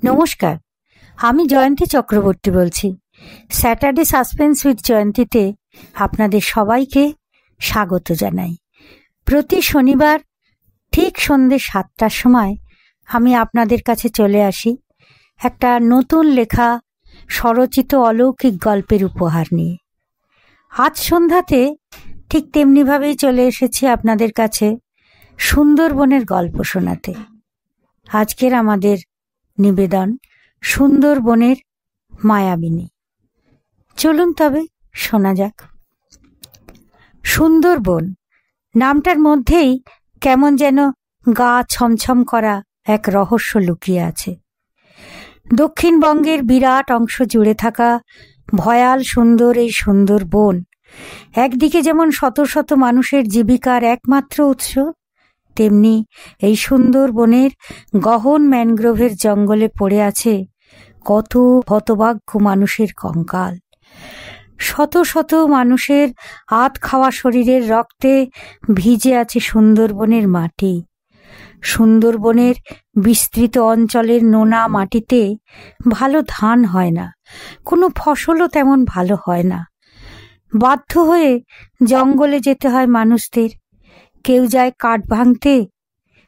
নমস্কার, আমি জয়ন্তী চক্রবর্তী বলছি। স্যাটারডে সাসপেন্স উইথ জয়ন্তীতে আপনাদের সবাইকে স্বাগত জানাই। প্রতি শনিবার ঠিক সন্ধ্যে 7টার সময় আমি আপনাদের কাছে চলে আসি একটা নতুন লেখা স্বরচিত অলৌকিক গল্পের উপহার নিয়ে। আজ সন্ধ্যাতে ঠিক তেমনিভাবেই চলে এসেছি আপনাদের কাছে সুন্দরবনের গল্প শোনাতে। আজকের আমাদের নিবেদন সুন্দরবনের মায়াবিনী। চলুন তবে শোনা যাক। সুন্দরবন নামটার মধ্যেই কেমন যেন গা ছমছম করা এক রহস্য লুকিয়ে আছে। দক্ষিণবঙ্গের বিরাট অংশ জুড়ে থাকা ভয়াল সুন্দর এই সুন্দরবন একদিকে যেমন শত শত মানুষের জীবিকার একমাত্র উৎস, তেমনি এই সুন্দরবনের গহন ম্যানগ্রোভের জঙ্গলে পড়ে আছে কত হতভাগ্য মানুষের কঙ্কাল। শত শত মানুষের আধ খাওয়া শরীরের রক্তে ভিজে আছে সুন্দরবনের মাটি। সুন্দরবনের বিস্তৃত অঞ্চলের নোনা মাটিতে ভালো ধান হয় না, কোনো ফসলও তেমন ভালো হয় না। বাধ্য হয়ে জঙ্গলে যেতে হয় মানুষদের। কেউ যায় কাঠ ভাঙতে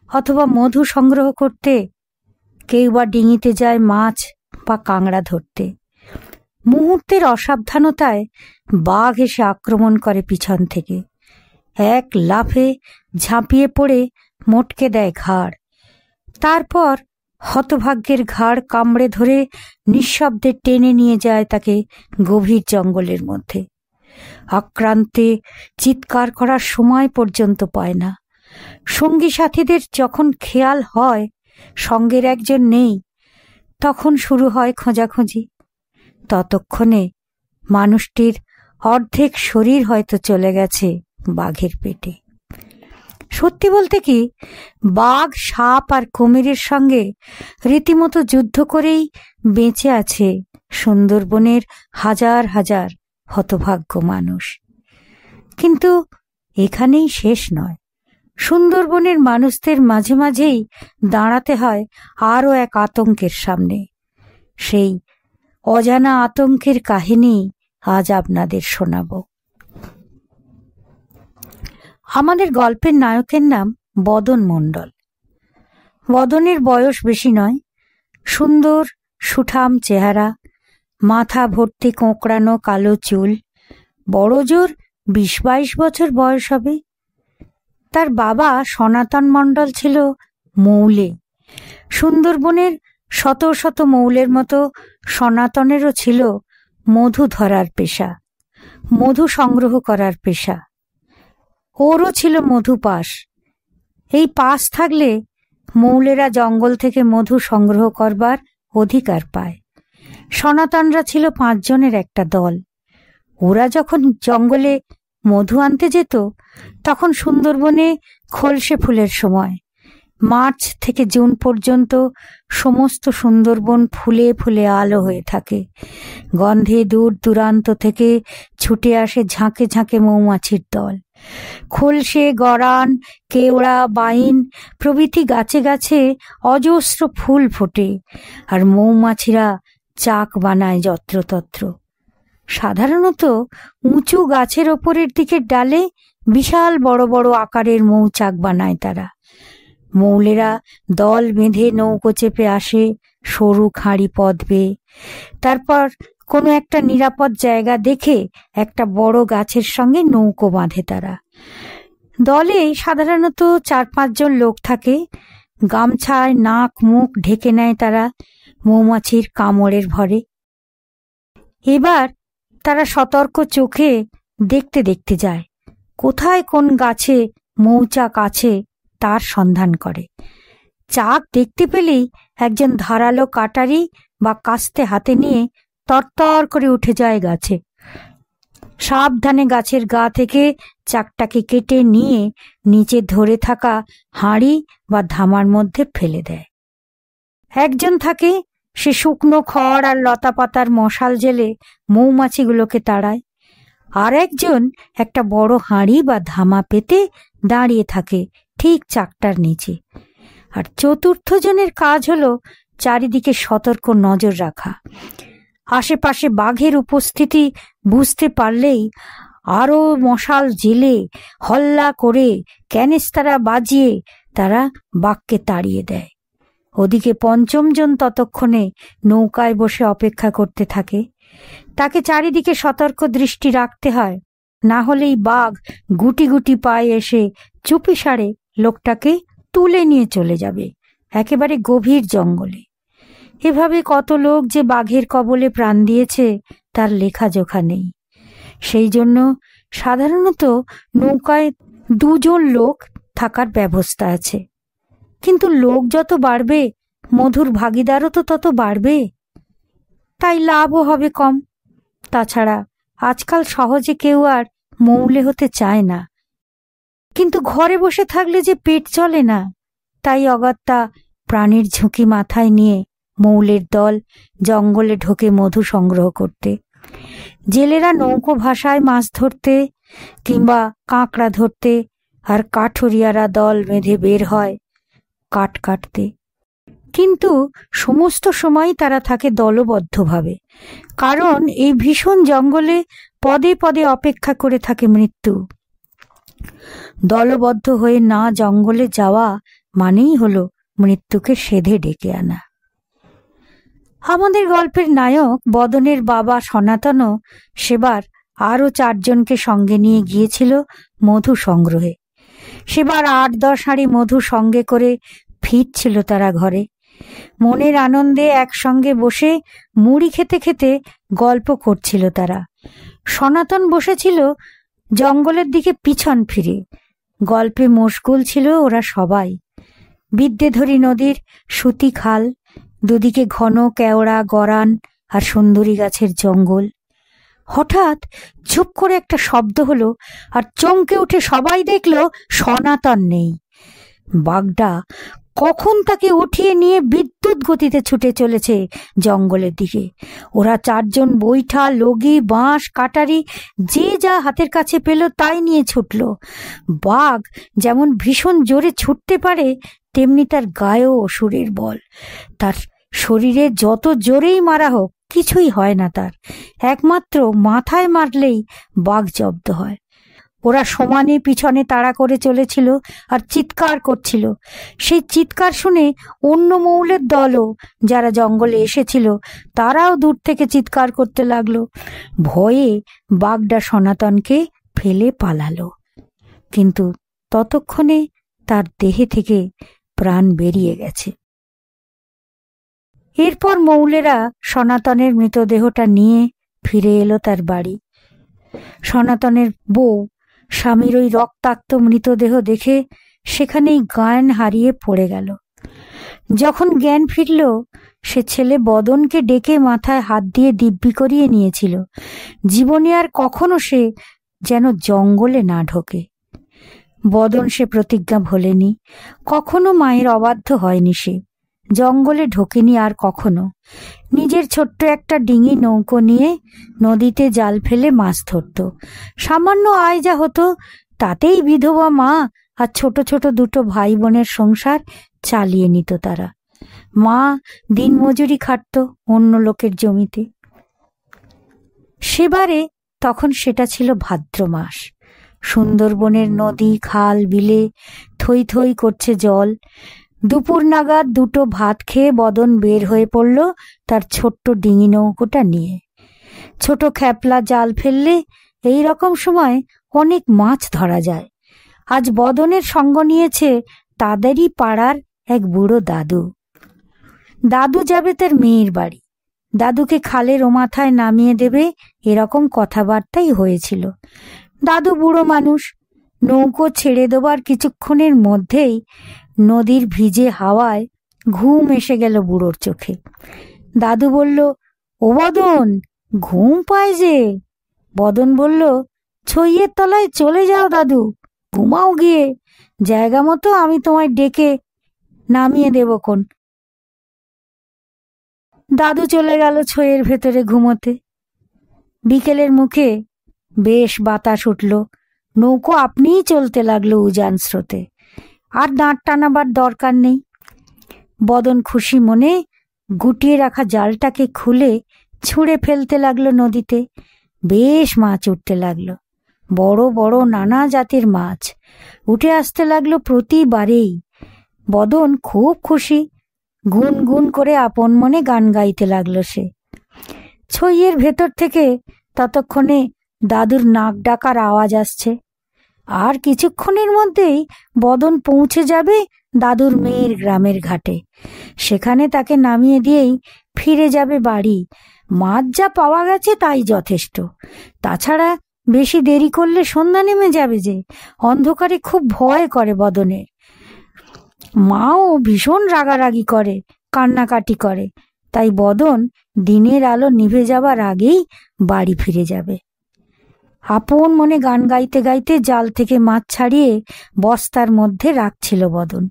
অথবা মধু সংগ্রহ করতে, কেউ বা ডিঙিতে যায় মাছ বা কাঁকড়া ধরতে। মুহূর্তের অসাবধানতায় বাঘ এসে আক্রমণ করে পিছন থেকে, এক লাফে ঝাঁপিয়ে পড়ে মটকে দেয় ঘাড়। তারপর হতভাগ্যের ঘাড় কামড়ে ধরে নিঃশব্দে টেনে নিয়ে যায় তাকে গভীর জঙ্গলের মধ্যে। আক্রান্তে চিৎকার করার সময় পর্যন্ত পায় না। সঙ্গী সাথীদের যখন খেয়াল হয় সঙ্গের একজন নেই, তখন শুরু হয় খোঁজাখুঁজি। ততক্ষণে মানুষটির অর্ধেক শরীর হয়তো চলে গেছে বাঘের পেটে। সত্যি বলতে কি, বাঘ, সাপ আর কুমিরের সঙ্গে রীতিমতো যুদ্ধ করেই বেঁচে আছে সুন্দরবনের হাজার হাজার হতভাগ্য মানুষ। কিন্তু এখানেই শেষ নয়। সুন্দরবনের মানুষদের মাঝে মাঝেই দাঁড়াতে হয় আরও এক আতঙ্কের সামনে। সেই অজানা আতঙ্কের কাহিনী আজ আপনাদের শোনাব। আমাদের গল্পের নায়কের নাম বদন মণ্ডল। বদনের বয়স বেশি নয়, সুন্দর সুঠাম চেহারা, মাথা ভর্তি কোঁকড়ানো কালো চুল, বড় জোর 20-22 বছর বয়স হবে। তার বাবা সনাতন মণ্ডল ছিল মৌলে। সুন্দরবনের শত শত মৌলের মতো সনাতনেরও ছিল মধু ধরার পেশা, মধু সংগ্রহ করার পেশা। ওরও ছিল মধু পাস। এই পাস থাকলে মৌলেরা জঙ্গল থেকে মধু সংগ্রহ করবার অধিকার পায়। সনাতনরা ছিল 5 জনের একটা দল। ওরা যখন জঙ্গলে মধু আনতে যেত তখন সুন্দরবনে খলসে ফুলের সময়। মার্চ থেকে জুন পর্যন্ত সমস্ত সুন্দরবন ফুলে ফুলে আলো হয়ে থাকে। গন্ধে দূর দূরান্ত থেকে ছুটে আসে ঝাঁকে ঝাঁকে মৌমাছির দল। খলসে, গরান, কেওড়া, বাইন প্রভৃতি গাছে গাছে অজস্র ফুল ফোটে, আর মৌমাছিরা চাক বানায় যত্রতত্র। সাধারণত উঁচু গাছের ওপরের দিকের ডালে বিশাল বড় বড় আকারের মৌচাক বানায় তারা। মৌলেরা দল বেঁধে নৌকো চেপে আসে সরু খাঁড়ি পথ বেয়ে। তারপর কোনো একটা নিরাপদ জায়গা দেখে একটা বড় গাছের সঙ্গে নৌকো বাঁধে তারা। দলে সাধারণত 4-5 জন লোক থাকে। গামছায় নাক মুখ ঢেকে নেয় তারা মৌমাছির কামড়ের ভরে। এবার তারা সতর্ক চোখে দেখতে দেখতে যায় কোথায় কোন গাছে মৌচাক আছে তার সন্ধান করে। চাক দেখতে পেলেই একজন ধারালো কাটারি বা কাস্তে হাতে নিয়ে তরতর করে উঠে যায় গাছে। সাবধানে গাছের গা থেকে চাকটাকে কেটে নিয়ে নিচে ধরে থাকা হাঁড়ি বা ধামার মধ্যে ফেলে দেয়। একজন থাকে, সে শুকনো খড় আর লতা পাতার মশাল জেলে মৌমাছিগুলোকে তাড়ায়। আর একজন একটা বড় হাঁড়ি বা ধামা পেতে দাঁড়িয়ে থাকে ঠিক চাকটার নিচে। আর চতুর্থ জনের কাজ হলো চারিদিকে সতর্ক নজর রাখা। আশেপাশে বাঘের উপস্থিতি বুঝতে পারলেই আরো মশাল জেলে হল্লা করে ক্যানিস্তারা বাজিয়ে তারা বাঘকে তাড়িয়ে দেয়। ওদিকে পঞ্চম জন ততক্ষণে নৌকায় বসে অপেক্ষা করতে থাকে। তাকে চারিদিকে সতর্ক দৃষ্টি রাখতে হয়, না হলেই বাঘ গুটি গুটি পায়ে এসে চুপিসারে লোকটাকে তুলে নিয়ে চলে যাবে একেবারে গভীর জঙ্গলে। এভাবে কত লোক যে বাঘের কবলে প্রাণ দিয়েছে তার লেখাজোখা নেই। সেই জন্য সাধারণত নৌকায় 2 জন লোক থাকার ব্যবস্থা আছে। কিন্তু লোক যত বাড়বে মধুর ভাগিদারও তো তত বাড়বে, তাই লাভও হবে কম। তাছাড়া আজকাল সহজে কেউ আর মৌলে হতে চায় না। কিন্তু ঘরে বসে থাকলে যে পেট চলে না, তাই অগত্যা প্রাণীর ঝুঁকি মাথায় নিয়ে মৌলের দল জঙ্গলে ঢোকে মধু সংগ্রহ করতে। জেলেরা নৌকো ভাষায় মাছ ধরতে কিংবা কাঁকড়া ধরতে, আর কাঠুরিয়ারা দল বেঁধে বের হয় কাঠ কাটতে। কিন্তু সমস্ত সময় তারা থাকে দলবদ্ধভাবে, কারণ এই ভীষণ জঙ্গলে পদে পদে অপেক্ষা করে থাকে মৃত্যু। দলবদ্ধ হয়ে না জঙ্গলে যাওয়া মানেই হলো মৃত্যুকে সেধে ডেকে আনা। আমাদের গল্পের নায়ক বদনের বাবা সনাতনও সেবার আরো 4 জনকে সঙ্গে নিয়ে গিয়েছিল মধু সংগ্রহে। সেবার 8-10 হাঁড়ি মধু সঙ্গে করে ফিরছিল তারা ঘরে। মনের আনন্দে একসঙ্গে বসে মুড়ি খেতে খেতে গল্প করছিল তারা। সনাতন বসেছিল জঙ্গলের দিকে পিছন ফিরে। গল্পে মশগুল ছিল ওরা সবাই। বিদ্যেধরী নদীর সুতি খাল, দুদিকে ঘন কেওড়া গরান আর সুন্দরী গাছের জঙ্গল। হঠাৎ চুপ করে একটা শব্দ হলো, আর চমকে উঠে সবাই দেখল সনাতন নেই। বাঘটা কখন তাকে উঠিয়ে নিয়ে বিদ্যুৎ গতিতে ছুটে চলেছে জঙ্গলের দিকে। ওরা 4 জন বৈঠা, লগি, বাঁশ, কাটারি যে যা হাতের কাছে পেল তাই নিয়ে ছুটল। বাঘ যেমন ভীষণ জোরে ছুটতে পারে, তেমনি তার গায়েও অসুরের বল। তার শরীরে যত জোরেই মারা হোক কিছুই হয় না তার, একমাত্র মাথায় মারলেই বাঘ জব্দ হয়। ওরা সমানে পিছনে তাড়া করে চলেছিল আর চিৎকার করছিল। সেই চিৎকার শুনে অন্য মৌলের দলও যারা জঙ্গলে এসেছিল তারাও দূর থেকে চিৎকার করতে লাগলো। ভয়ে বাঘটা সনাতনকে ফেলে পালালো, কিন্তু ততক্ষণে তার দেহে থেকে প্রাণ বেরিয়ে গেছে। এরপর মৌলেরা সনাতনের মৃতদেহটা নিয়ে ফিরে এলো তার বাড়ি। সনাতনের বউ স্বামীর ওই রক্তাক্ত মৃতদেহ দেখে সেখানেই জ্ঞান হারিয়ে পড়ে গেল। যখন জ্ঞান ফিরল, সে ছেলে বদনকে ডেকে মাথায় হাত দিয়ে দিব্যি করিয়ে নিয়েছিল জীবনে আর কখনো সে যেন জঙ্গলে না ঢোকে। বদন সে প্রতিজ্ঞা ভোলেনি, কখনো মায়ের অবাধ্য হয়নি। সে জঙ্গলে ঢোকেনি আর কখনো। নিজের ছোট্ট একটা ডিঙি নৌকো নিয়ে নদীতে জাল ফেলে মাছ ধরত। সামান্য আয় যা হতো তাতেই বিধবা মা আর ছোট ছোট 2 ভাই বোনের সংসার চালিয়ে নিত তারা। মা দিন মজুরি খাটত অন্য লোকের জমিতে। সেবারে তখন সেটা ছিল ভাদ্র মাস। সুন্দরবনের নদী, খাল, বিলে থই থই করছে জল। দুপুর নাগাদ 2 ভাত খেয়ে বদন বের হয়ে পড়ল তার ছোট্ট ডিঙি নৌকোটা নিয়ে। ছোট খ্যাপলা জাল ফেললে এই রকম সময় অনেক মাছ ধরা যায়। আজ বদনের সঙ্গ নিয়েছে তাদেরই পাড়ার এক বুড়ো দাদু। দাদু যাবে তার মেয়ের বাড়ি। দাদুকে খালের ও মাথায় নামিয়ে দেবে এরকম কথাবার্তাই হয়েছিল। দাদু বুড়ো মানুষ, নৌকো ছেড়ে দেবার কিছুক্ষণের মধ্যেই নদীর ভিজে হাওয়ায় ঘুম এসে গেল বুড়োর চোখে। দাদু বলল, ও বদন, ঘুম পায় যে? বদন বলল, ছইয়ের তলায় চলে যাও দাদু, ঘুমাও গিয়ে, জায়গা মতো আমি তোমায় ডেকে নামিয়ে দেবক্ষণ। দাদু চলে গেল ছইয়ের ভেতরে ঘুমোতে। বিকেলের মুখে বেশ বাতাস উঠল। নৌকো আপনিই চলতে লাগলো উজান স্রোতে। আর দাঁড় টানাবার দরকার নেই। বদন খুশি মনে গুটিয়ে রাখা জালটাকে খুলে ছুঁড়ে ফেলতে লাগলো নদীতে। বেশ মাছ উঠতে লাগলো, বড় বড় নানা জাতের মাছ উঠে আসতে লাগলো প্রতিবারেই। বদন খুব খুশি, গুনগুন করে আপন মনে গান গাইতে লাগলো সে। ছইয়ের ভেতর থেকে ততক্ষণে দাদুর নাক ডাকার আওয়াজ আসছে। আর কিছুক্ষণের মধ্যেই বদন পৌঁছে যাবে দাদুর মেয়ের গ্রামের ঘাটে। সেখানে তাকে নামিয়ে দিয়েই ফিরে যাবে বাড়ি। মাছ যা পাওয়া গেছে তাই যথেষ্ট। তাছাড়া বেশি দেরি করলে সন্ধ্যা নেমে যাবে যে। অন্ধকারে খুব ভয় করে বদনের। মাও ভীষণ রাগারাগি করে, কান্নাকাটি করে। তাই বদন দিনের আলো নিভে যাবার আগেই বাড়ি ফিরে যাবে। আপন মনে গান গাইতে গাইতে জাল থেকে মাছ ছাড়িয়ে বস্তার মধ্যে রাখছিল বদন।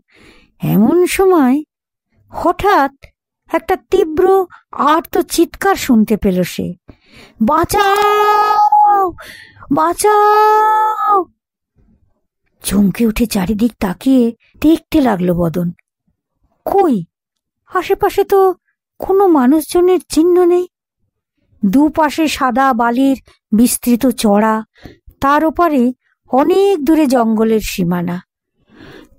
এমন সময় হঠাৎ একটা তীব্র আর্ত চিৎকার শুনতে পেল সে। বাঁচাও, বাঁচাও! চমকে উঠে চারিদিক তাকিয়ে দেখতে লাগলো বদন। কই, আশেপাশে তো কোনো মানুষজনের চিহ্ন নেই। দুপাশে সাদা বালির বিস্তৃত চড়া, তার ওপারে অনেক দূরে জঙ্গলের সীমানা।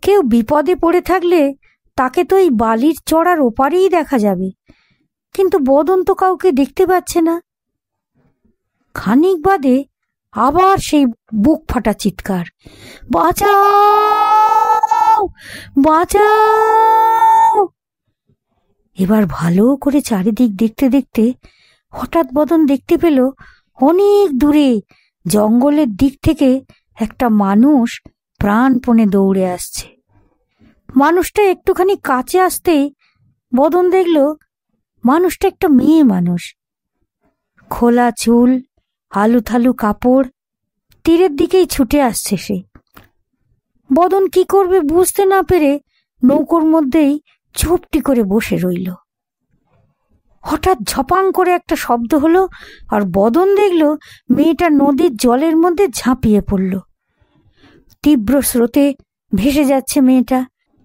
কেউ বিপদে পড়ে থাকলে তাকে তো এই বালির চড়ার ওপারেই দেখা যাবে, কিন্তু বদন তো কাউকে দেখতে পাচ্ছে না। খানিক বাদে আবার সেই বুক ফাটা চিৎকার, বাঁচাও, বাঁচাও! এবার ভালো করে চারিদিক দেখতে দেখতে হঠাৎ বদন দেখতে পেল অনেক দূরে জঙ্গলের দিক থেকে একটা মানুষ প্রাণপণে দৌড়ে আসছে। মানুষটা একটুখানি কাছে আসতেই বদন দেখল মানুষটা একটা মেয়ে মানুষ। খোলা চুল, আলুথালু কাপড়, তীরের দিকেই ছুটে আসছে সে। বদন কি করবে বুঝতে না পেরে নৌকোর মধ্যেই চুপটি করে বসে রইল। হঠাৎ ঝপাং করে একটা শব্দ হলো, আর বদন দেখল মেয়েটা নদীর জলের মধ্যে ঝাঁপিয়ে পড়ল। তীব্র স্রোতে ভেসে যাচ্ছে মেয়েটা।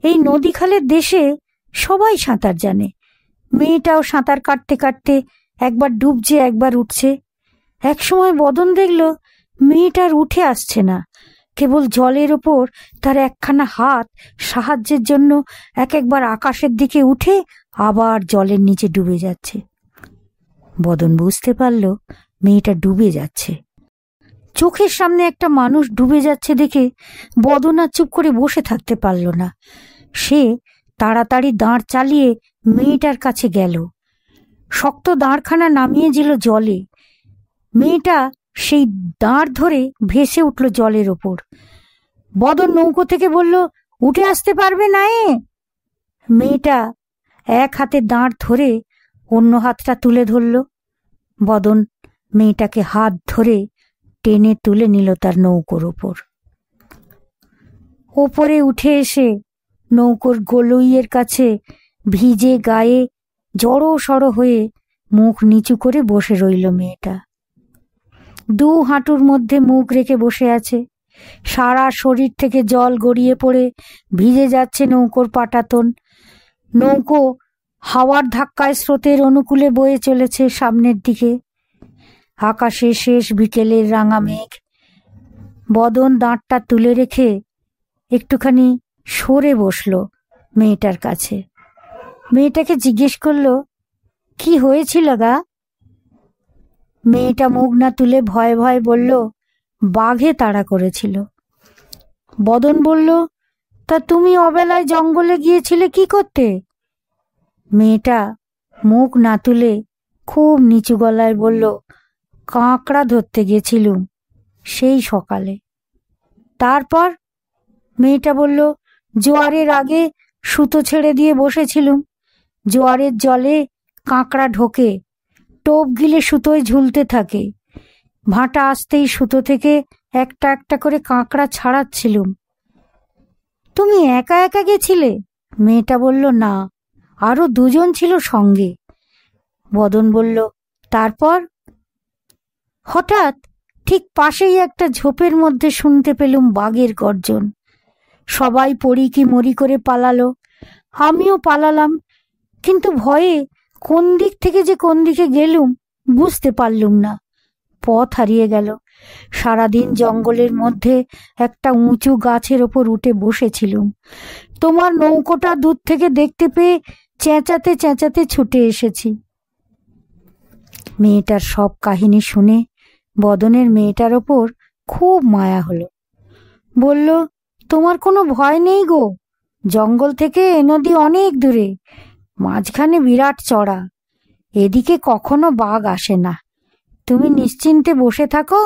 এই নদী খালের দেশে সবাই সাঁতার জানে। মেয়েটাও সাঁতার কাটতে কাটতে একবার ডুবছে, একবার উঠছে। একসময় বদন দেখল মেয়েটার উঠে আসছে না, কেবল জলের ওপর তার একখানা হাত সাহায্যের জন্য একবার আকাশের দিকে উঠে আবার জলের নিচে ডুবে যাচ্ছে। বদন বুঝতে পারল মেয়েটা ডুবে যাচ্ছে। চোখের সামনে একটা মানুষ ডুবে যাচ্ছে দেখে বদন আর চুপ করে বসে থাকতে পারল না। সে তাড়াতাড়ি দাঁড় চালিয়ে মেয়েটার কাছে গেল। শক্ত দাঁড়খানা নামিয়ে দিল জলে। মেয়েটা সেই দাঁড় ধরে ভেসে উঠল জলের ওপর। বদন নৌকো থেকে বলল, উঠে আসতে পারবে না এ? মেয়েটা এক হাতে দাঁড় ধরে অন্য হাতটা তুলে ধরল। বদন মেয়েটাকে হাত ধরে টেনে তুলে নিল তার নৌকোর ওপর। ওপরে উঠে এসে নৌকোর গলইয়ের কাছে ভিজে গায়ে জড়ো সড়ো হয়ে মুখ নিচু করে বসে রইল মেয়েটা। দু হাঁটুর মধ্যে মুখ রেখে বসে আছে। সারা শরীর থেকে জল গড়িয়ে পড়ে ভিজে যাচ্ছে নৌকোর পাটাতন। নৌকো হাওয়ার ধাক্কায় স্রোতের অনুকূলে বয়ে চলেছে সামনের দিকে। আকাশে শেষ বিকেলের রাঙা মেঘ। বদন দাঁতটা তুলে রেখে একটুখানি সরে বসল মেয়েটার কাছে। মেয়েটাকে জিজ্ঞেস করল, কি হয়েছিল গা? মেয়েটা মুখ না তুলে ভয়ে ভয়ে বলল, বাঘে তাড়া করেছিল। বদন বলল, তা তুমি অবেলায় জঙ্গলে গিয়েছিলে কি করতে? মেয়েটা মুখ না তুলে খুব নিচু গলায় বলল, কাঁকড়া ধরতে গেছিলুম সেই সকালে। তারপর? মেয়েটা বলল, জোয়ারের আগে সুতো ছেড়ে দিয়ে বসেছিলুম। জোয়ারের জলে কাঁকড়া ঢোকে, টোপ গিলে সুতোয় ঝুলতে থাকে। ভাটা আসতেই সুতো থেকে একটা একটা করে কাঁকড়া ছাড়াচ্ছিলুম। তুমি একা একা গেছিলে? মেয়েটা বলল, না, আরো দুজন ছিল সঙ্গে। বদন বলল, তারপর? হঠাৎ ঠিক পাশেই একটা ঝোপের মধ্যে শুনতে পেলুম বাঘের গর্জন। সবাই পড়ি কি মরি করে পালালো। আমিও পালালাম, কিন্তু ভয়ে কোন দিক থেকে যে কোন দিকে গেলুম বুঝতে পারলুম না। পথ হারিয়ে গেল। সারাদিন জঙ্গলের মধ্যে একটা উঁচু গাছের ওপর উঠে বসেছিলুম। তোমার নৌকোটা দূর থেকে দেখতে পেয়ে চেঁচাতে চেঁচাতে ছুটে এসেছি। মেয়েটার সব কাহিনী শুনে বদনের মেয়েটার ওপর খুব মায়া হলো। বলল, তোমার কোনো ভয় নেই গো, জঙ্গল থেকে এ নদী অনেক দূরে, মাঝখানে বিরাট চড়া, এদিকে কখনো বাঘ আসে না, তুমি নিশ্চিন্তে বসে থাকো।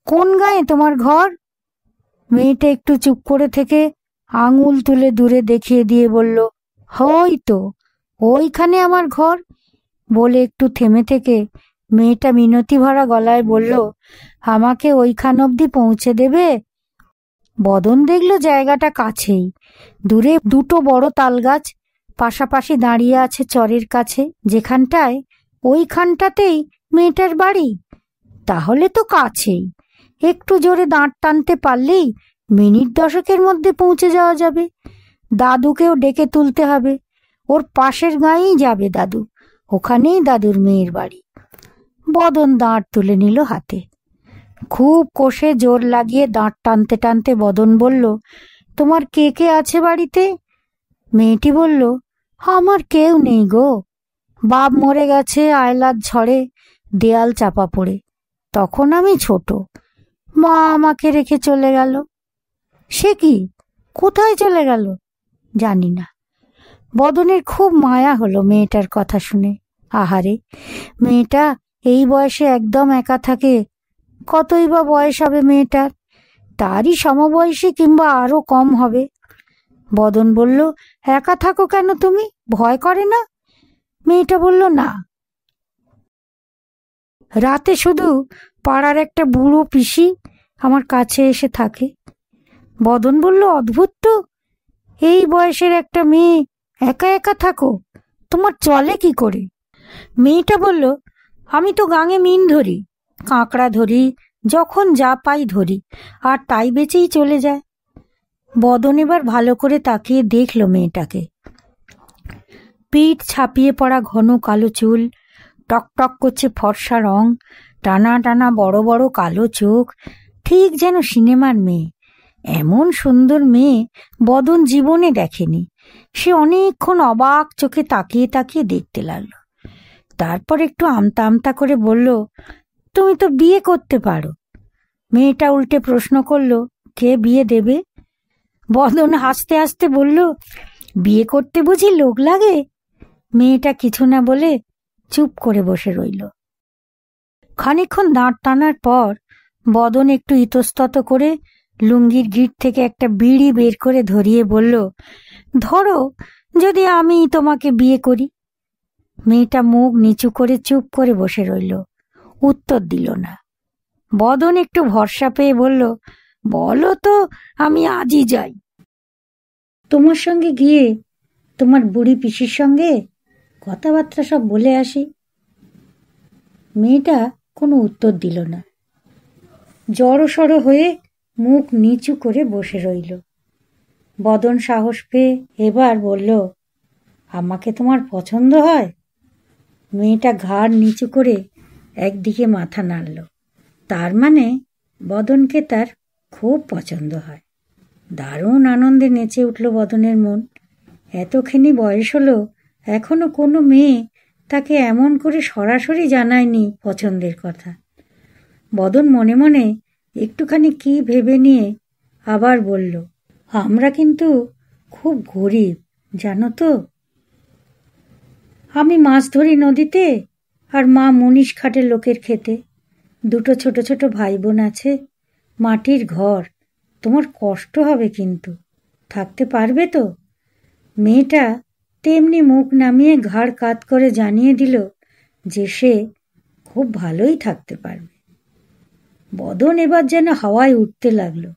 কোন গায়ে তোমার ঘর? মেয়েটা একটু চুপ করে থেকে আঙুল তুলে দূরে দেখিয়ে দিয়ে বলল, হয়তো ওইখানে আমার ঘর। বলে একটু থেমে থেকে মেয়েটা মিনতি ভরা গলায় বলল, আমাকে ওইখান অবধি পৌঁছে দেবে? বদন দেখল জায়গাটা কাছেই, দূরে দুটো বড় তালগাছ পাশাপাশি দাঁড়িয়ে আছে চরের কাছে, যেখানটায় ওইখানটাতেই মেয়েটার বাড়ি। তাহলে তো কাছেই, একটু জোরে দাঁড় টানতে পারলেই মিনিট 10 মধ্যে পৌঁছে যাওয়া যাবে। দাদুকেও ডেকে তুলতে হবে, ওর পাশের গাঁয়েই যাবে দাদু, ওখানেই দাদুর মেয়ের বাড়ি। বদন দাঁড় তুলে নিল হাতে। খুব কষে জোর লাগিয়ে দাঁড় টানতে টানতে বদন বলল, তোমার কে কে আছে বাড়িতে? মেয়েটি বলল, আমার কেউ নেই গো, বাপ মরে গেছে আয়লার ঝড়ে দেয়াল চাপা পড়ে, তখন আমি ছোট, মা আমাকে রেখে চলে গেল। সে কি, কোথায় চলে গেল? জানি না। বদনের খুব মায়া হলো মেয়েটার কথা শুনে। আহারে, মেয়েটা এই বয়সে একদম একা থাকে। কতই বা বয়স হবে মেয়েটার, তারই সমবয়সী কিংবা আরো কম হবে। বদন বলল, একা থাকো কেন তুমি, ভয় করে না? মেয়েটা বলল, না। রাতে শুধু পাড়ার একটা বুড়ো পিসি আমার কাছে এসে থাকে। বদন বলল, অদ্ভুত তো, এই বয়সের একটা মেয়ে একা একা থাকো, তোমার চলে কি করে? মেয়েটা বলল, আমি তো গাঙে মিন ধরি, কাঁকড়া ধরি, যখন যা পাই ধরি, আর তাই বেচেই চলে যায়। বদন এবার ভালো করে তাকিয়ে দেখল মেয়েটাকে। পিঠ ছাপিয়ে পড়া ঘন কালো চুল, টকটক করছে ফর্সা রং, টানা টানা বড় বড় কালো চোখ, ঠিক যেন সিনেমার মেয়ে। এমন সুন্দর মেয়ে বদন জীবনে দেখেনি। সে অনেকক্ষণ অবাক চোখে তাকিয়ে তাকিয়ে দেখতে লাগলো। তারপর একটু আমতা আমতা করে বলল, তুমি তো বিয়ে করতে পারো। মেয়েটা উল্টে প্রশ্ন করল, কে বিয়ে দেবে? বদন হাসতে হাসতে বলল, বিয়ে করতে বুঝি লোক লাগে? মেয়েটা কিছু না বলে চুপ করে বসে রইল। খানিকক্ষণ দাঁড় টানার পর বদন একটু ইতস্তত করে লুঙ্গির গিট থেকে একটা বিড়ি বের করে ধরিয়ে বলল, ধরো যদি আমি তোমাকে বিয়ে করি। মেয়েটা মুখ নিচু করে চুপ করে বসে রইল, উত্তর দিল না। বদন একটু ভরসা পেয়ে বলল, বলো তো, আমি আজই যাই। তোমার সঙ্গে গিয়ে তোমার বুড়ি পিসির সঙ্গে কথাবার্তা সব বলে আসি। মেয়েটা কোনো উত্তর দিল না, জড়সড় হয়ে মুখ নিচু করে বসে রইল। বদন সাহস পেয়ে এবার বলল, আমাকে তোমার পছন্দ হয়? মেয়েটা ঘাড় নিচু করে একদিকে মাথা নাড়ল। তার মানে বদনকে তার খুব পছন্দ হয়। দারুণ আনন্দে নেচে উঠল বদনের মন। এতখানি বয়স হলো, এখনো কোনো মেয়ে তাকে এমন করে সরাসরি জানায়নি পছন্দের কথা। বদন মনে মনে একটুখানি কি ভেবে নিয়ে আবার বলল, আমরা কিন্তু খুব গরিব, জানো তো। আমি মাছ ধরি নদীতে, আর মা মুনিশ খাটে লোকের খেতে। দুটো ছোট ছোট ভাই বোন আছে, মাটির ঘর। তোমার কষ্ট হবে, কিন্তু থাকতে পারবে তো? মেয়েটা তেমনি মুখ নামিয়ে ঘাড় কাত করে জানিয়ে দিল যে সে খুব ভালোই থাকতে পারবে। বদন এবার যেন হাওয়ায় উঠতে লাগলো।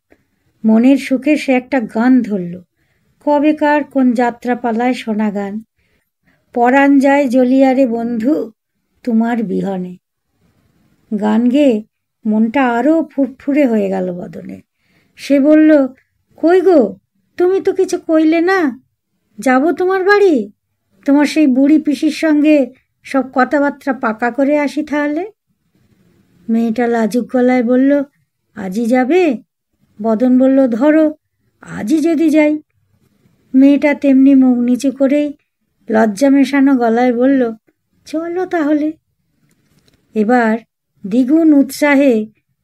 মনের সুখে সে একটা গান ধরল, কবেকার কোন যাত্রাপালায় শোনা গান, পরাণ যায় জ্বলিয়ারে বন্ধু তোমার বিহনে। গান গেয়ে মনটা আরো ফুরফুরে হয়ে গেল বদনের। সে বলল, কই গো, তুমি তো কিছু কইলে না, যাব তোমার বাড়ি। তোমার সেই বুড়ি পিসির সঙ্গে সব কথাবার্তা পাকা করে আসি তাহলে। মেয়েটা লাজুক গলায় বলল, আজই যাবে? বদন বলল, ধরো আজই যদি যাই। মেয়েটা তেমনি মুখ নিচু করেই লজ্জা মেশানো গলায় বলল, চলো তাহলে। এবার দ্বিগুণ উৎসাহে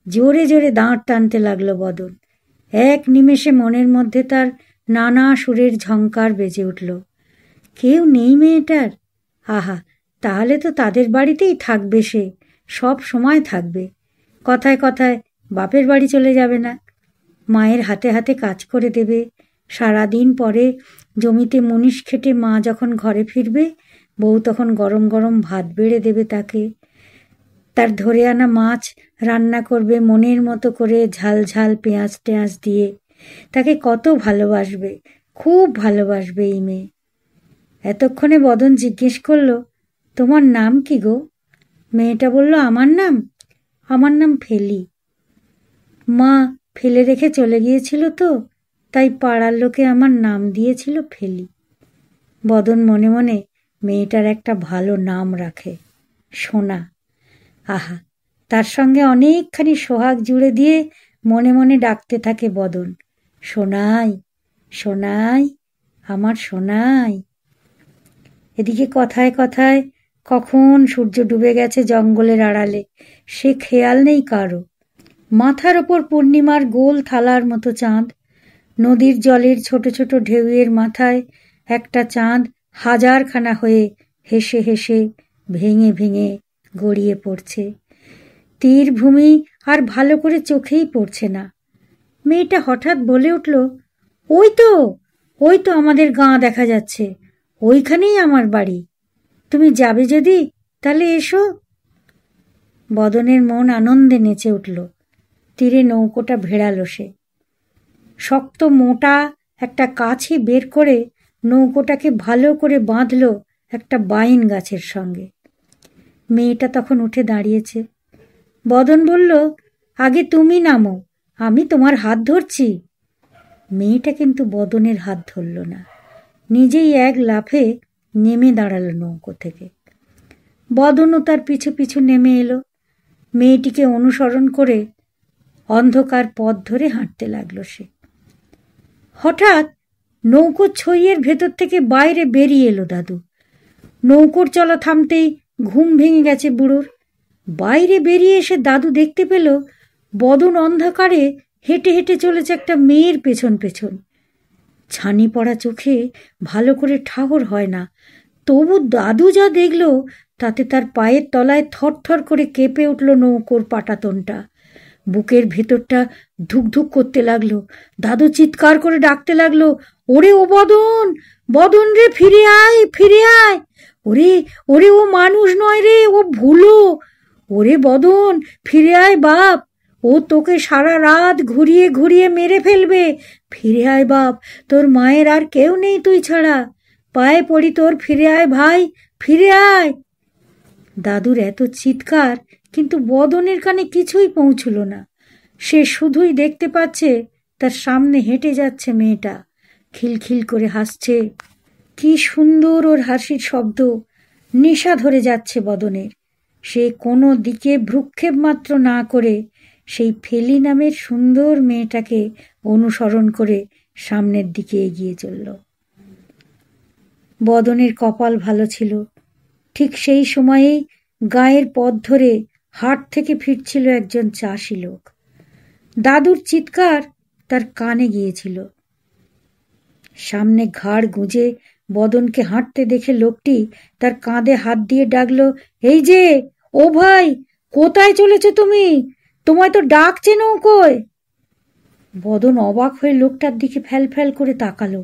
জোরে জোরে দাঁড় টানতে লাগলো বদন। এক নিমেষে মনের মধ্যে তার নানা সুরের ঝংকার বেজে উঠল। কেউ নেই মেয়েটার? আহা, তাহলে তো তাদের বাড়িতেই থাকবে, সে সব সময় থাকবে। কথায় কথায় বাপের বাড়ি চলে যাবে না, মায়ের হাতে হাতে কাজ করে দেবে। সারাদিন পরে জমিতে মুনিশ খেটে মা যখন ঘরে ফিরবে, বউ তখন গরম গরম ভাত বেড়ে দেবে তাকে। তার ধরে আনা মাছ রান্না করবে মনের মতো করে, ঝাল ঝাল পেঁয়াজ টেঁয়াজ দিয়ে। তাকে কত ভালোবাসবে, খুব ভালোবাসবে এই মেয়ে। এতক্ষণে বদন জিজ্ঞেস করল, তোমার নাম কি গো? মেয়েটা বলল, আমার নাম ফেলি। মা ফেলে রেখে চলে গিয়েছিল তো, তাই পাড়ার লোকে আমার নাম দিয়েছিল ফেলি। বদন মনে মনে মেয়েটার একটা ভালো নাম রাখে, সোনা। আহা, তার সঙ্গে অনেকখানি সোহাগ জুড়ে দিয়ে মনে মনে ডাকতে থাকে বদন, সোনাই সোনাই, আমার সোনাই। এদিকে কথায় কথায় কখন সূর্য ডুবে গেছে জঙ্গলের আড়ালে, সে খেয়াল নেই কারো। মাথার ওপর পূর্ণিমার গোল থালার মতো চাঁদ, নদীর জলের ছোট ছোট ঢেউয়ের মাথায় একটা চাঁদ হাজারখানা হয়ে হেসে হেসে ভেঙে ভেঙে গড়িয়ে পড়ছে। তীরভূমি আর ভালো করে চোখেই পড়ছে না। মেয়েটা হঠাৎ বলে উঠল, ওই তো আমাদের গাঁ দেখা যাচ্ছে, ওইখানেই আমার বাড়ি। তুমি যাবে যদি তাহলে এসো। বদনের মন আনন্দে নেচে উঠল। তীরে নৌকোটা ভেড়ালো সে। শক্ত মোটা একটা কাছি বের করে নৌকোটাকে ভালো করে বাঁধল একটা বাইন গাছের সঙ্গে। মেয়েটা তখন উঠে দাঁড়িয়েছে। বদন বলল, আগে তুমি নামো, আমি তোমার হাত ধরছি। মেয়েটা কিন্তু বদনের হাত ধরল না, নিজেই এক লাফে নেমে দাঁড়ালো নৌকো থেকে। বদনও তার পিছু পিছু নেমে এলো। মেয়েটিকে অনুসরণ করে অন্ধকার পথ ধরে হাঁটতে লাগলো সে। হঠাৎ নৌকোর ছইয়ের ভেতর থেকে বাইরে বেরিয়ে এলো দাদু। নৌকোর চলা থামতেই ঘুম ভেঙে গেছে বুড়োর। বাইরে বেরিয়ে এসে দাদু দেখতে পেল বদন অন্ধকারে হেঁটে হেঁটে চলেছে একটা মেয়ের পেছন পেছন। ছানি পড়া চোখে ভালো করে ঠাহর হয় না, তবু দাদু যা দেখল তাতে তার পায়ের তলায় থরথর করে কেঁপে উঠল নৌকোর পাটাতনটা। বুকের ভেতরটা ধুকধুক করতে লাগলো। দাদু চিৎকার করে ডাকতে লাগলো, ওরে ও বদন, বদন রে, ফিরে আয়, ফিরে আয়। ওরে ওরে, ও মানুষ নয় রে, ও ভুলো। ওরে বদন, ফিরে আয় বাপ, ও তোকে সারা রাত ঘুরিয়ে ঘুরিয়ে মেরে ফেলবে। ফিরে আয় বাপ, তোর মায়ের আর কেউ নেই তুই ছাড়া। পায়ে পড়ি তোর, ফিরে আয় ভাই, ফিরে আয়। দাদুর এত চিৎকার কিন্তু বদনের কানে কিছুই পৌঁছল না। সে শুধুই দেখতে পাচ্ছে তার সামনে হেঁটে যাচ্ছে মেয়েটা, খিলখিল করে হাসছে। কি সুন্দর ওর হাসির শব্দ! নেশা ধরে যাচ্ছে বদনের। সে কোনো দিকে ভ্রুক্ষেপ মাত্র না করে সেই ফেলি নামের সুন্দর মেয়েটাকে অনুসরণ করে সামনের দিকে এগিয়ে চলল। বদনের কপাল ভালো ছিল। ঠিক সেই সময়েই গায়ের পথ ধরে হাট থেকে ফিরছিল একজন চাষি লোক। দাদুর চিৎকার তার কানে গিয়েছিল। সামনে ঘাড় গুঁজে বদনকে হাঁটতে দেখে লোকটি তার কাঁধে হাত দিয়ে ডাকল, এই যে, ও ভাই, কোথায় চলেছ তুমি? তোমায় তো ডাকছে নৌকোয়। বদন অবাক হয়ে লোকটার দিকে ফ্যাল ফ্যাল করে তাকালো।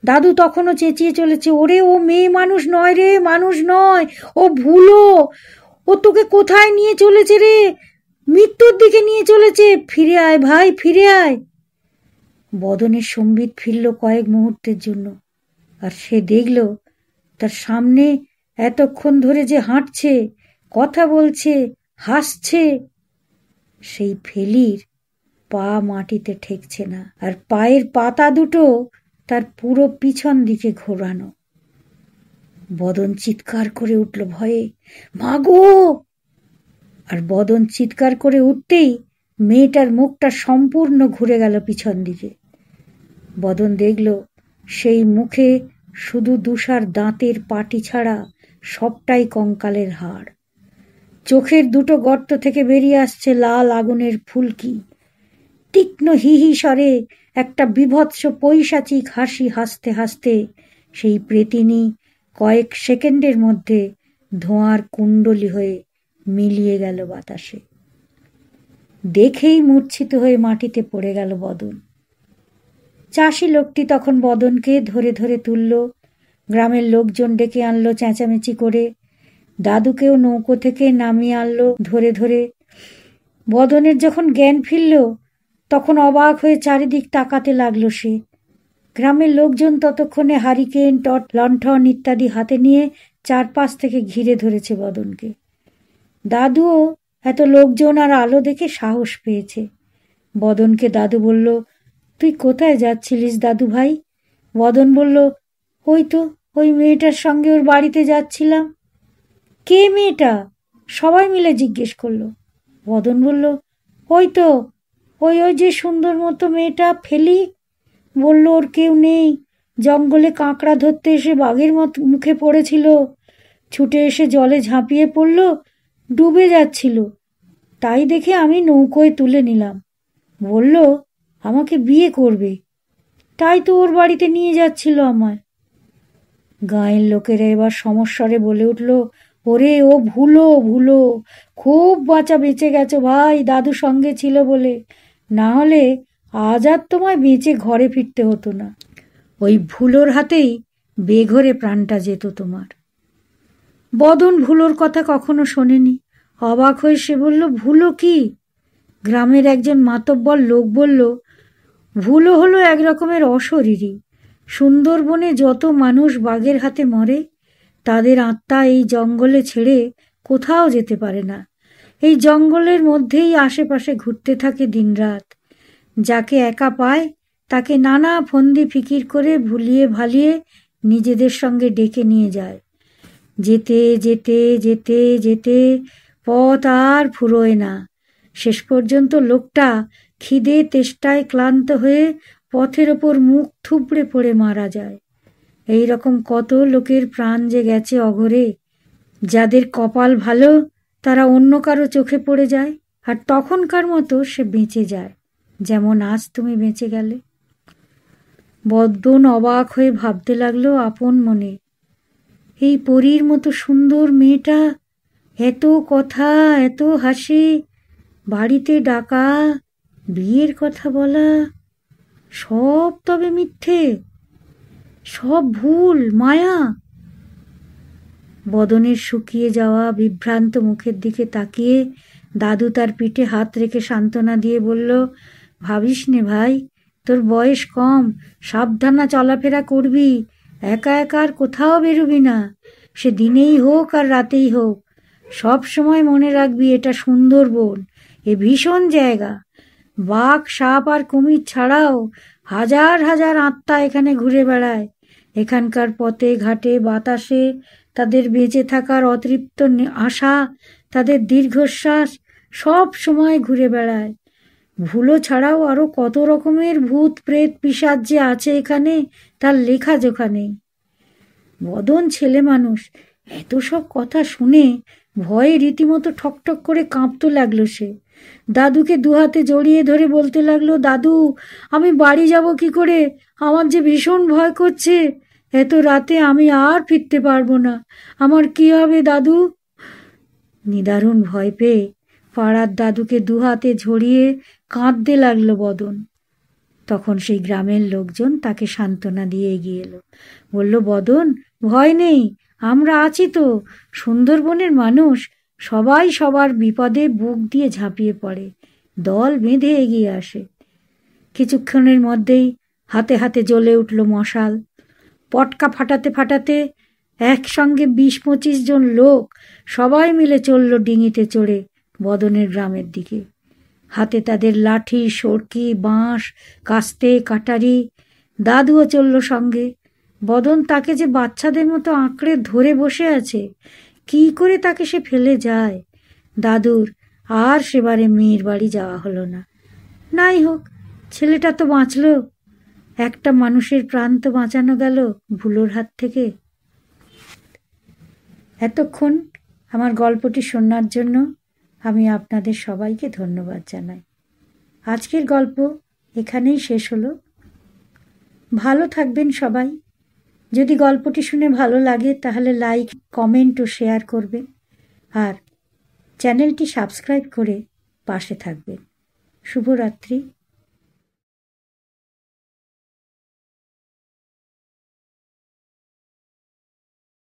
দাদু তখনও চেঁচিয়ে চলেছে, ওরে ও মেয়ে মানুষ নয় রে, মানুষ নয়, ও ভুলো। ও তোকে কোথায় নিয়ে চলেছে রে? মৃত্যুর দিকে নিয়ে চলেছে। ফিরে আয় ভাই, ফিরে আয়। বদনের সম্বিত ফিরল কয়েক মুহূর্তের জন্য, আর সে দেখল তার সামনে এতক্ষণ ধরে যে হাঁটছে, কথা বলছে, হাসছে, সেই ফেলির পা মাটিতে ঠেকছে না, আর পায়ের পাতা দুটো তার পুরো পিছন দিকে ঘোরানো। বদন চিৎকার করে উঠল ভয়ে, মা গো! আর বদন চিৎকার করে উঠতেই মেয়েটার মুখটা সম্পূর্ণ ঘুরে গেল পিছন দিকে। বদন দেখল সেই মুখে শুধু দুসার দাঁতের পাটি ছাড়া সবটাই কঙ্কালের হাড়। চোখের দুটো গর্ত থেকে বেরিয়ে আসছে লাল আগুনের ফুলকি। তীক্ষ্ণ হিহি স্বরে একটা বীভৎস পৈশাচিক হাসি হাসতে হাসতে সেই প্রেতিনী কয়েক সেকেন্ডের মধ্যে ধোঁয়ার কুণ্ডলী হয়ে মিলিয়ে গেল বাতাসে। দেখেই মূর্ছিত হয়ে মাটিতে পড়ে গেল বদন। চাষি লোকটি তখন বদনকে ধরে ধরে তুলল, গ্রামের লোকজন ডেকে আনলো চেঁচামেচি করে, দাদুকেও নৌকো থেকে নামিয়ে আনলো ধরে ধরে। বদনের যখন জ্ঞান ফিরল তখন অবাক হয়ে চারিদিক তাকাতে লাগলো সে। গ্রামের লোকজন ততক্ষণে হারিকেন, টর্চ, লণ্ঠন ইত্যাদি হাতে নিয়ে চারপাশ থেকে ঘিরে ধরেছে বদনকে। দাদুও এত লোকজন আর আলো দেখে সাহস পেয়েছে। বদনকে দাদু বলল, তুই কোথায় যাচ্ছিলিস দাদু ভাই? বদন বলল, ওই তো ওই মেয়েটার সঙ্গে ওর বাড়িতে যাচ্ছিলাম। কে মেয়েটা? সবাই মিলে জিজ্ঞেস করলো। বদন বলল, ওই তো ওই ওই যে সুন্দর মতো মেয়েটা ফেলি। বলল ওর কেউ নেই, জঙ্গলে কাঁকড়া ধরতে এসে বাঘের মুখে পড়েছিল, ছুটে এসে জলে ঝাঁপিয়ে পড়ল, ডুবে যাচ্ছিল, তাই দেখে আমি নৌকোয় তুলে নিলাম। বলল আমাকে বিয়ে করবে, তাই তো ওর বাড়িতে নিয়ে যাচ্ছিল আমায়। গাঁয়ের লোকেরা এবার সমস্বরে বলে উঠল, ওরে ও ভুলো ভুলো, খুব বাঁচা বেঁচে গেছো ভাই, দাদু সঙ্গে ছিল বলে, না হলে আজ আর তোমায় বেঁচে ঘরে ফিরতে হতো না। ওই ভুলোর হাতেই বেঘরে প্রাণটা যেত তোমার। বদন ভুলোর কথা কখনো শোনেনি। অবাক হয়ে সে বলল, ভুলো কি? গ্রামের একজন মাতব্বর লোক বলল, ভুলো হলো এক রকমের অশরীরী। সুন্দরবনে যত মানুষ বাঘের হাতে মরে তাদের আত্মা এই জঙ্গলে ছেড়ে কোথাও যেতে পারে না। এই জঙ্গলের মধ্যেই আশেপাশে ঘুরতে থাকে দিনরাত। যাকে একা পায় তাকে নানা ফন্দি ফিকির করে ভুলিয়ে ভালিয়ে নিজেদের সঙ্গে ডেকে নিয়ে যায়। যেতে যেতে যেতে যেতে পথ আর ফুরোয় না। শেষ পর্যন্ত লোকটা খিদে তেষ্টায় ক্লান্ত হয়ে পথের ওপর মুখ থুবড়ে পড়ে মারা যায়। এই রকম কত লোকের প্রাণ যে গেছে অঘরে। যাদের কপাল ভালো তারা অন্য কারো চোখে পড়ে যায়, আর তখনকার মতো সে বেঁচে যায়, যেমন আজ তুমি বেঁচে গেলে। বদন অবাক হয়ে ভাবতে লাগলো আপন মনে, এই পরীর মতো সুন্দর মেয়েটা, এত কথা, এত হাসি, বাড়িতে ডাকা, বিয়ের কথা বলা, সব তবে মিথ্যে, সব ভুল, মায়া। বদনের শুকিয়ে যাওয়া বিভ্রান্ত মুখের দিকে তাকিয়ে দাদু তার পিঠে হাত রেখে সান্ত্বনা দিয়ে বলল, ভাবিস নে ভাই, তোর বয়স কম, সাবধানে চলাফেরা করবি, একা একা আর কোথাও বেরোবি না, সে দিনেই হোক আর রাতেই হোক। সব সময় মনে রাখবি এটা সুন্দরবন, এ ভীষণ জায়গা। বাঘ, সাপ আর কুমির ছাড়াও হাজার হাজার আত্মা এখানে ঘুরে বেড়ায়। এখানকার পথে ঘাটে বাতাসে তাদের বেঁচে থাকার অতৃপ্ত আশা, তাদের দীর্ঘশ্বাস সব সময় ঘুরে বেড়ায়। ভুলো ছাড়াও আরো কত রকমের ভূত প্রেত পিশাচ যে আছে এখানে তার লেখা জোখা নেই। বদন ছেলে মানুষ, এত সব কথা শুনে ভয়ে রীতিমতো ঠকঠক করে কাঁপতে লাগলো সে। দাদুকে দুহাতে জড়িয়ে ধরে বলতে লাগলো, দাদু আমি বাড়ি যাব কি করে? আমার যে ভীষণ ভয় করছে, এত রাতে আমি আর ফিরতে পারবো না, আমার কি হবে দাদু? নিদারুণ ভয় পেয়ে পাড়ার দাদুকে দুহাতে ঝরিয়ে কাঁদতে লাগলো বদন। তখন সেই গ্রামের লোকজন তাকে সান্ত্বনা দিয়ে এগিয়ে এলো, বলল, বদন ভয় নেই, আমরা আছি তো, সুন্দরবনের মানুষ সবাই সবার বিপদে বুক দিয়ে ঝাঁপিয়ে পড়ে, দল বেঁধে এগিয়ে আসে। কিছুক্ষণের মধ্যেই হাতে হাতে জ্বলে উঠল মশাল। পটকা ফাটাতে ফাটাতে একসঙ্গে 20-25 জন লোক সবাই মিলে চলল ডিঙিতে চড়ে বদনের গ্রামের দিকে। হাতে তাদের লাঠি, সরকি, বাঁশ, কাস্তে, কাটারি। দাদুও চলল সঙ্গে। বদন তাকে যে বাচ্চাদের মতো আঁকড়ে ধরে বসে আছে, কি করে তাকে সে ফেলে যায়। দাদুর আর সেবারে মেয়ের বাড়ি যাওয়া হলো না। নাই হোক, ছেলেটা তো বাঁচল, একটা মানুষের প্রাণ তো বাঁচানো গেল ভুলোর হাত থেকে। এতক্ষণ আমার গল্পটি শোনার জন্য আমি আপনাদের সবাইকে ধন্যবাদ জানাই। আজকের গল্প এখানেই শেষ হলো। ভালো থাকবেন সবাই। যদি গল্পটি শুনে ভালো লাগে তাহলে লাইক, কমেন্ট ও শেয়ার করবেন, আর চ্যানেলটি সাবস্ক্রাইব করে পাশে থাকবেন। শুভরাত্রি।